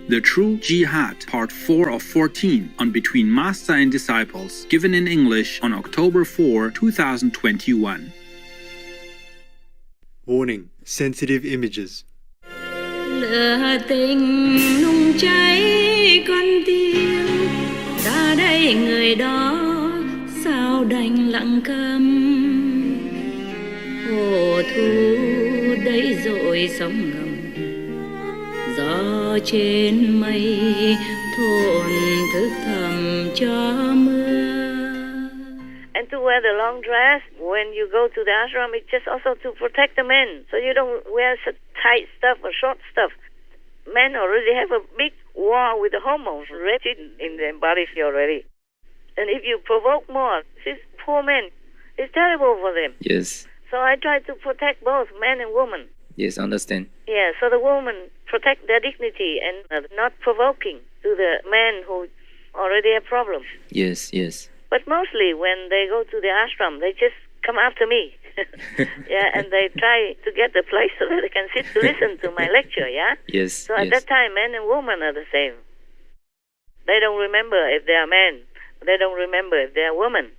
The True Jihad, Part 4 of 14 on Between Master and Disciples, given in English on October 4, 2021. Warning: sensitive images. Lửa tình nung cháy con tim, ta đây người đó sao đành lặng câm. Hồ thu đầy dội sóng ngầm, gió trên mây thổn thức thầm cho mưa. And to wear the long dress when you go to the ashram, it's just also to protect the men. So you don't wear such tight stuff or short stuff. Men already have a big war with the hormones ready in their bodies already. And if you provoke more, these poor men, it's terrible for them. Yes. So I try to protect both men and women. Yes, understand. Yeah, so the women protect their dignity and not provoking to the men who already have problems. Yes, yes. But mostly when they go to the ashram, they just come after me. Yeah, and they try to get the place so that they can sit to listen to my lecture, yeah? Yes, So at that time, men and women are the same. They don't remember if they are men. They don't remember if they are women.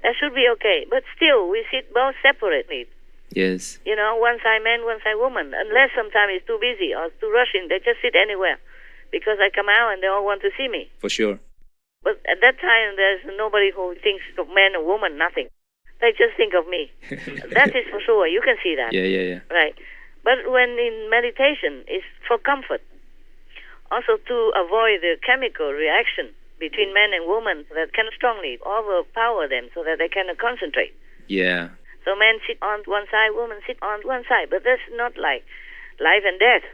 That should be okay. But still, we sit both separately. Yes. You know, one side man, one side woman. Unless sometimes it's too busy or too rushing, they just sit anywhere. Because I come out and they all want to see me. For sure. But at that time, there's nobody who thinks of man or woman, nothing. They just think of me. That is for sure. You can see that. Yeah. Right. But when in meditation, it's for comfort. Also to avoid the chemical reaction between man and woman that can strongly overpower them so that they cannot concentrate. Yeah. So men sit on one side, women sit on one side. But that's not like life and death.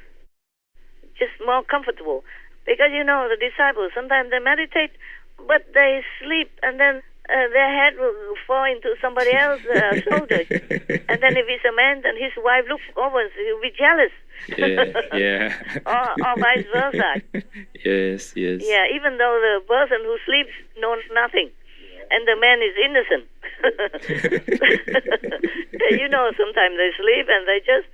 Just more comfortable. Because, you know, the disciples, sometimes they meditate, but they sleep, and then their head will fall into somebody else's shoulder. And then if it's a man, then his wife looks over and he'll be jealous. Yeah. or vice versa. Yes. Yeah, even though the person who sleeps knows nothing, and the man is innocent. You know, sometimes they sleep and they just...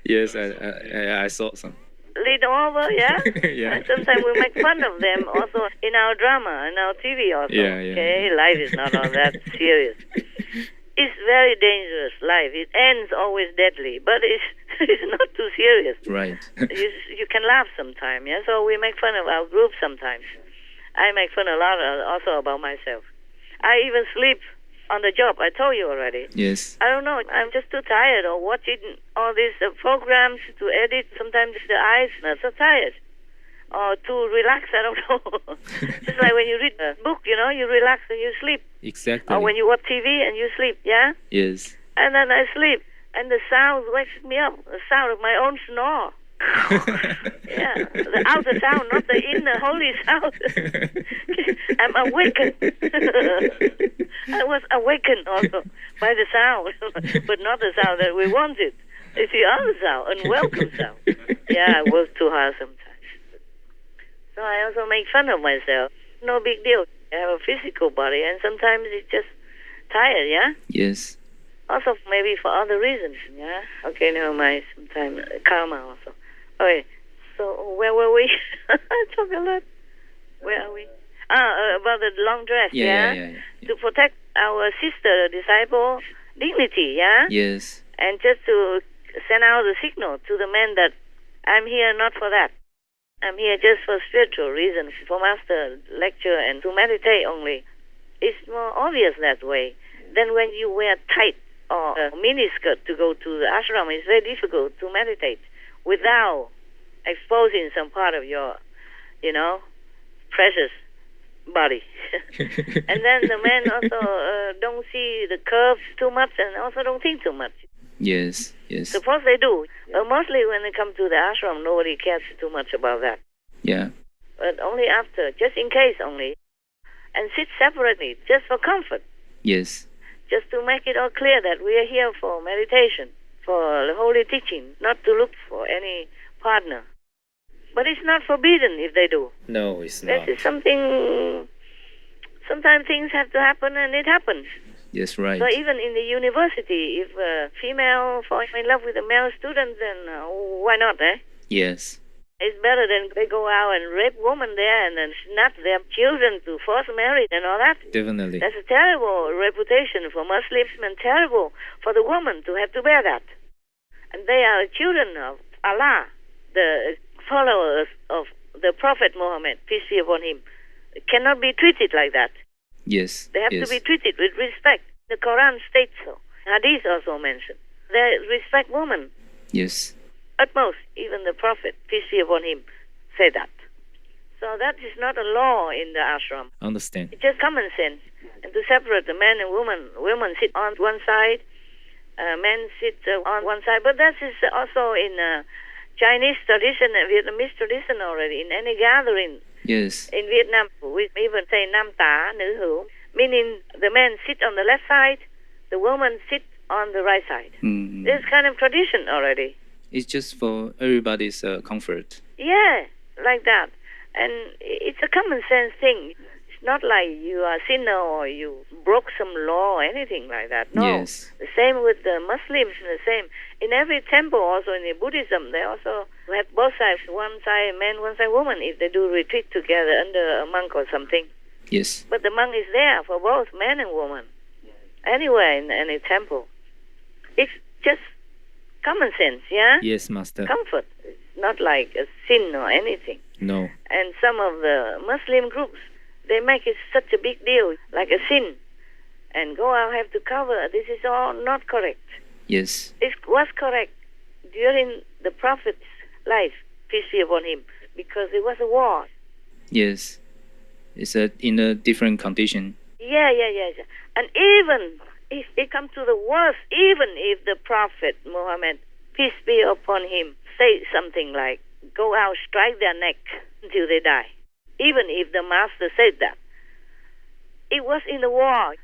Yes, I saw some. Lean over, yeah? Yeah. And sometimes we make fun of them also in our drama, in our TV also. Yeah. Okay, life is not all that serious. It's very dangerous, life. It ends always deadly, but it's not too serious. Right. You can laugh sometimes, yeah? So we make fun of our group sometimes. I make fun a lot also about myself. I even sleep on the job. I told you already. Yes. I don't know. I'm just too tired of watching all these programs to edit. Sometimes the eyes are so tired. Or to relax, I don't know. Just like when you read a book, you know, you relax and you sleep. Exactly. Or when you watch TV and you sleep, yeah? Yes. And then I sleep. And the sound wakes me up. The sound of my own snore. Yeah, the outer sound, not the inner holy sound. I'm awakened. I was awakened also by the sound, but not the sound that we wanted. It's the other sound, unwelcome sound. Yeah, I work too hard sometimes. So I also make fun of myself. No big deal. I have a physical body, and sometimes it's just tired, yeah? Yes. Also, maybe for other reasons, yeah? Okay, never mind. Sometimes karma also. Okay, so where were we? I talk a lot. Where are we? About the long dress, Yeah. To protect our sister, disciple, dignity, yeah? Yes. And just to send out the signal to the men that I'm here not for that. I'm here just for spiritual reasons, for master lecture and to meditate only. It's more obvious that way. Then when you wear tight or a miniskirt to go to the ashram, it's very difficult to meditate without exposing some part of your, you know, precious body. And then the men also don't see the curves too much and also don't think too much. Yes. Suppose they do. Mostly when they come to the ashram, nobody cares too much about that. Yeah. But only after, just in case only. And sit separately, just for comfort. Yes. Just to make it all clear that we are here for meditation, for the holy teaching, not to look for any partner. But it's not forbidden if they do. No, it's not. This is something... Sometimes things have to happen and it happens. Yes, right. So even in the university, if a female falls in love with a male student, then why not, eh? Yes. It's better than they go out and rape women there and then snatch their children to force marriage and all that. Definitely. That's a terrible reputation for Muslims and terrible for the woman to have to bear that. And they are children of Allah, the followers of the Prophet Muhammad, peace be upon him. Cannot be treated like that. Yes. They have to be treated with respect. The Quran states so. Hadith also mentioned. They respect women. Yes. Utmost, even the Prophet, peace be upon him, said that. So that is not a law in the ashram. Understand. It's just common sense. And to separate the man and women sit on one side, men sit on one side. But that is also in Chinese tradition and Vietnamese tradition already. In any gathering Yes. in Vietnam, we even say nam tá, nữ hữu, meaning the men sit on the left side, the women sit on the right side. This kind of tradition already. It's just for everybody's comfort. Yeah, like that. And it's a common sense thing. It's not like you are a sinner or you broke some law or anything like that. No. Yes. The same with the Muslims, the same. In every temple, also in the Buddhism, they also have both sides, one side man, one side woman, if they do retreat together under a monk or something. Yes. But the monk is there for both man and woman. Anywhere in any temple. It's just common sense, yeah? Yes, Master. Comfort. It's not like a sin or anything. No. And some of the Muslim groups, they make it such a big deal, like a sin. And go out, have to cover. This is all not correct. Yes. It was correct during the Prophet's life, peace be upon him, because it was a war. Yes. It's in a different condition. Yeah. And even if it comes to the worst, even if the Prophet Muhammad, peace be upon him, say something like, go out, strike their neck until they die. Even if the Master said that. It was in the war.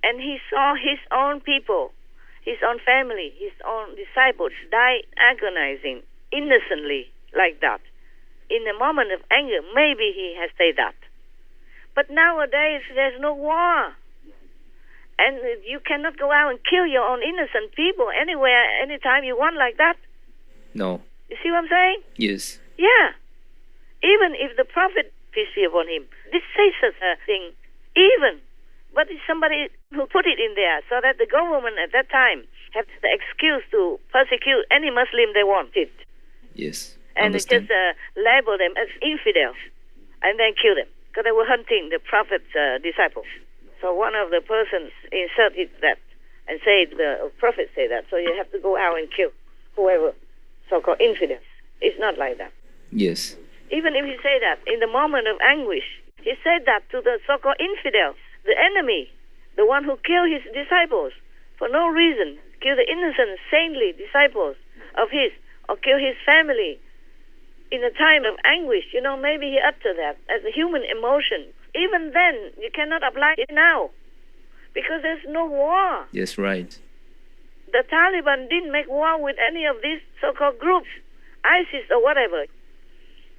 And he saw his own people, his own family, his own disciples die agonizing innocently like that. In a moment of anger, maybe he has said that. But nowadays, there's no war. And you cannot go out and kill your own innocent people anywhere, anytime you want like that. No. You see what I'm saying? Yes. Yeah. Even if the Prophet, peace be upon him, did say such a thing, even, but it's somebody who put it in there so that the government at that time have the excuse to persecute any Muslim they wanted. Yes. And just label them as infidels and then kill them because they were hunting the Prophet's disciples. So one of the persons inserted that and said the Prophet said that, so you have to go out and kill whoever, so-called infidels. It's not like that. Yes. Even if he said that in the moment of anguish, he said that to the so-called infidels, the enemy, the one who killed his disciples for no reason, killed the innocent, saintly disciples of his, or killed his family in a time of anguish. You know, maybe he uttered that as a human emotion. Even then, you cannot apply it now because there's no war. Yes, right. The Taliban didn't make war with any of these so-called groups, ISIS or whatever.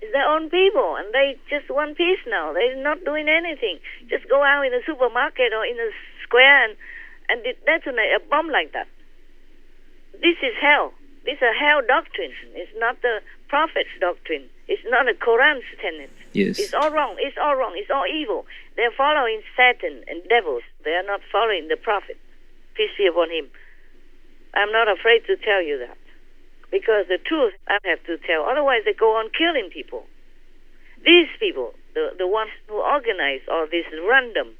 It's their own people, and they just want peace now. They're not doing anything. Just go out in a supermarket or in a square and detonate a bomb like that. This is hell. This is a hell doctrine. It's not the Prophet's doctrine. It's not a Quran's tenet. Yes. It's all wrong. It's all wrong. It's all evil. They're following Satan and devils. They are not following the Prophet. Peace be upon him. I'm not afraid to tell you that. Because the truth I have to tell. Otherwise, they go on killing people. These people, the ones who organize all this random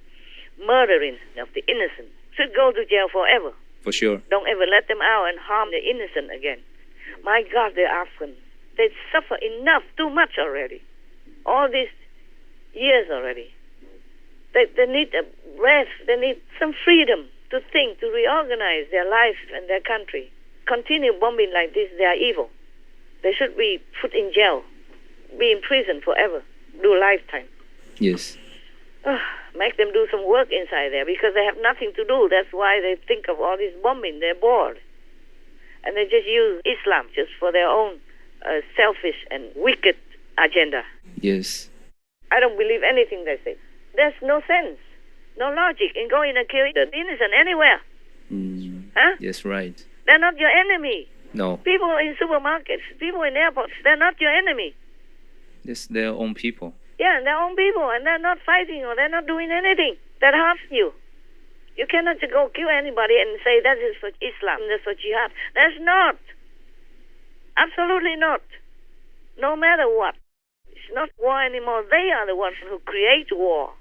murdering of the innocent, should go to jail forever. For sure. Don't ever let them out and harm the innocent again. My God, they're Afghans. They suffer enough, too much already. All these years already. They need a rest. They need some freedom to think, to reorganize their life and their country. Continue bombing like this, they are evil. They should be put in jail, be in prison forever, do lifetime. Yes. Make them do some work inside there because they have nothing to do. That's why they think of all this bombing. They're bored. And they just use Islam just for their own selfish and wicked agenda. Yes. I don't believe anything they say. There's no sense, no logic in going and killing the innocent anywhere. Mm. Huh? Yes, right. They're not your enemy. No, People in supermarkets, people in airports, they're not your enemy. it's their own people. Yeah, they're own people, and they're not fighting or they're not doing anything that harms you. You cannot just go kill anybody and say that is for Islam, that's for jihad. That's not. Absolutely not. No matter what. It's not war anymore. They are the ones who create war.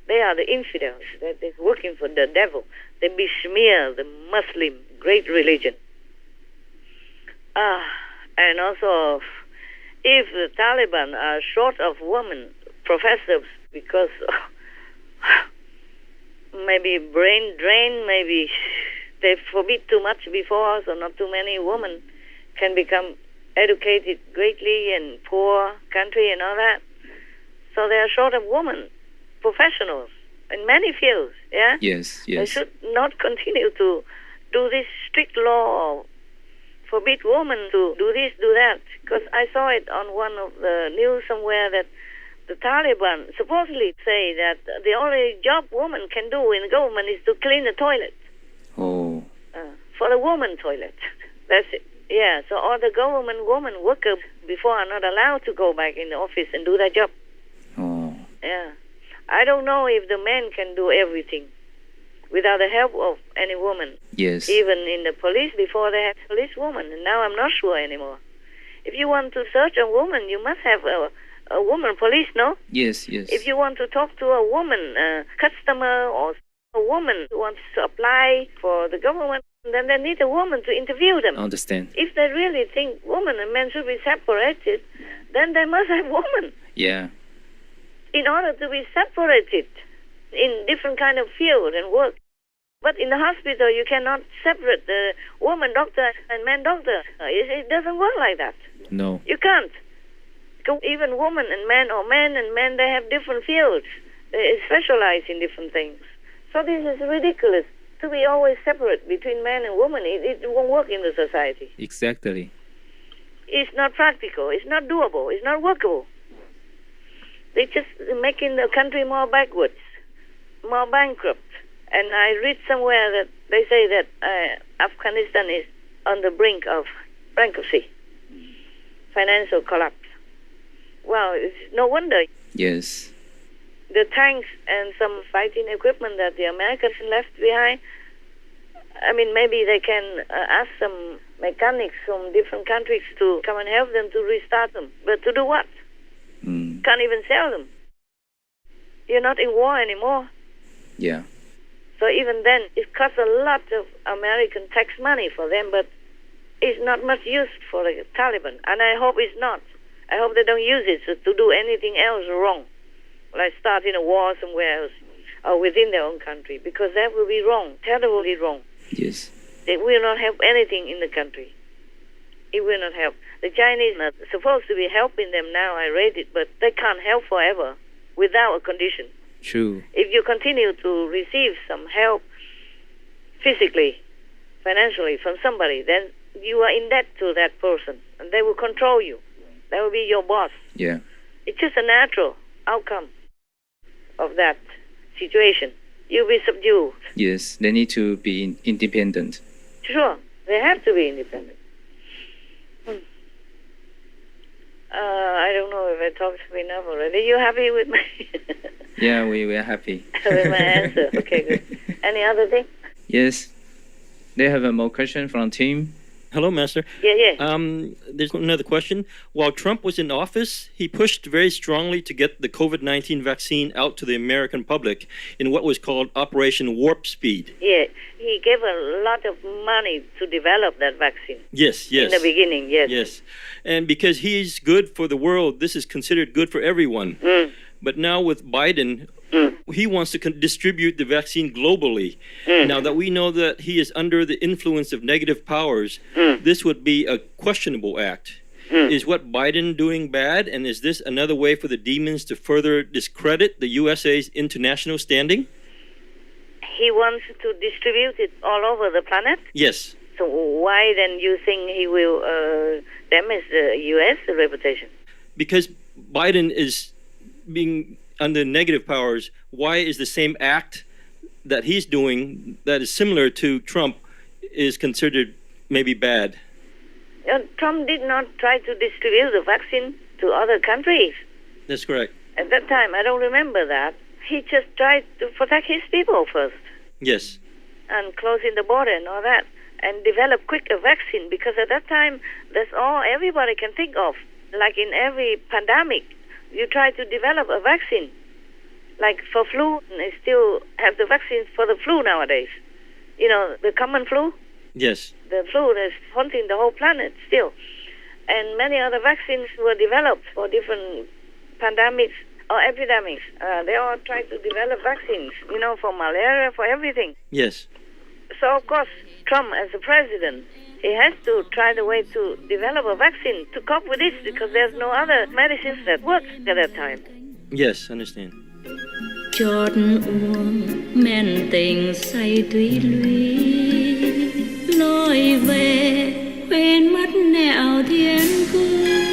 They are the infidels. They're working for the devil. They besmear the Muslim great religion. And also, if the Taliban are short of women professors because maybe brain drain, maybe they forbid too much before, so not too many women can become educated greatly in poor country and all that. So they are short of women professionals in many fields. Yeah. Yes, They yes. should not continue to do this strict law or forbid women to do this, do that. Because I saw it on one of the news somewhere that the Taliban supposedly say that the only job women can do in the government is to clean the toilet. Oh, For the woman toilet. That's it. Yeah, so all the government women workers before are not allowed to go back in the office and do their job. oh, Yeah. I don't know if the men can do everything without the help of any woman. yes. Even in the police, before they had police woman, and now I'm not sure anymore. If you want to search a woman, you must have a woman police, no? Yes, yes. If you want to talk to a woman customer or a woman who wants to apply for the government, then they need a woman to interview them. Understand. If they really think women and men should be separated, then they must have women Yeah. in order to be separated in different kind of field and work. But in the hospital, you cannot separate the woman doctor and man doctor. It doesn't work like that. No. You can't. Even woman and man, or man and man, they have different fields. They specialize in different things. So this is ridiculous. To be always separate between man and woman, it won't work in the society. Exactly. It's not practical. It's not doable. It's not workable. They're just making the country more backwards, more bankrupt. And I read somewhere that they say that Afghanistan is on the brink of bankruptcy, financial collapse. Well, it's no wonder. Yes. The tanks and some fighting equipment that the Americans left behind, I mean, maybe they can ask some mechanics from different countries to come and help them to restart them. But to do what? Mm. Can't even sell them. You're not in war anymore. Yeah. So even then, it costs a lot of American tax money for them, but it's not much use for the Taliban. And I hope it's not. I hope they don't use it to do anything else wrong, like starting a war somewhere else or within their own country, because that will be wrong, terribly wrong. Yes. It will not help anything in the country. It will not help. The Chinese are supposed to be helping them now, I read it, but they can't help forever without a condition. True. If you continue to receive some help physically, financially from somebody, then you are in debt to that person, and they will control you. They will be your boss. Yeah. It's just a natural outcome of that situation. You'll be subdued. Yes. They need to be independent. Sure, they have to be independent. I don't know if I talked enough already. Are you happy with my Yeah, we are happy. with my answer? Okay, good. Any other thing? Yes. They have a more question from team. Hello, Master. Yeah. There's another question. While Trump was in office, he pushed very strongly to get the COVID-19 vaccine out to the American public in what was called Operation Warp Speed. Yeah, he gave a lot of money to develop that vaccine. Yes. In the beginning, yes. Yes. And because he's good for the world, this is considered good for everyone. But now with Biden, he wants to distribute the vaccine globally. Now that we know that he is under the influence of negative powers, this would be a questionable act. Is what Biden doing bad, and is this another way for the demons to further discredit the USA's international standing? He wants to distribute it all over the planet. Yes. So why then you think he will damage the U.S. reputation? Because Biden is being under negative powers. Why is the same act that he's doing that is similar to Trump is considered maybe bad? Trump did not try to distribute the vaccine to other countries. That's correct. At that time, I don't remember that. He just tried to protect his people first. Yes. And closing the border and all that. And develop quick a vaccine, because at that time, that's all everybody can think of. Like in every pandemic, you try to develop a vaccine. Like for flu, they still have the vaccines for the flu nowadays. You know, the common flu? Yes. The flu is haunting the whole planet still. And many other vaccines were developed for different pandemics or epidemics. They all try to develop vaccines, you know, for malaria, for everything. Yes. So, of course, Trump, as the president, he has to try the way to develop a vaccine to cope with this, because there's no other medicines that work at that time. Yes, understand. Chót uống men tình say thủy lũy, lối về quên mất nẻo thiên cương.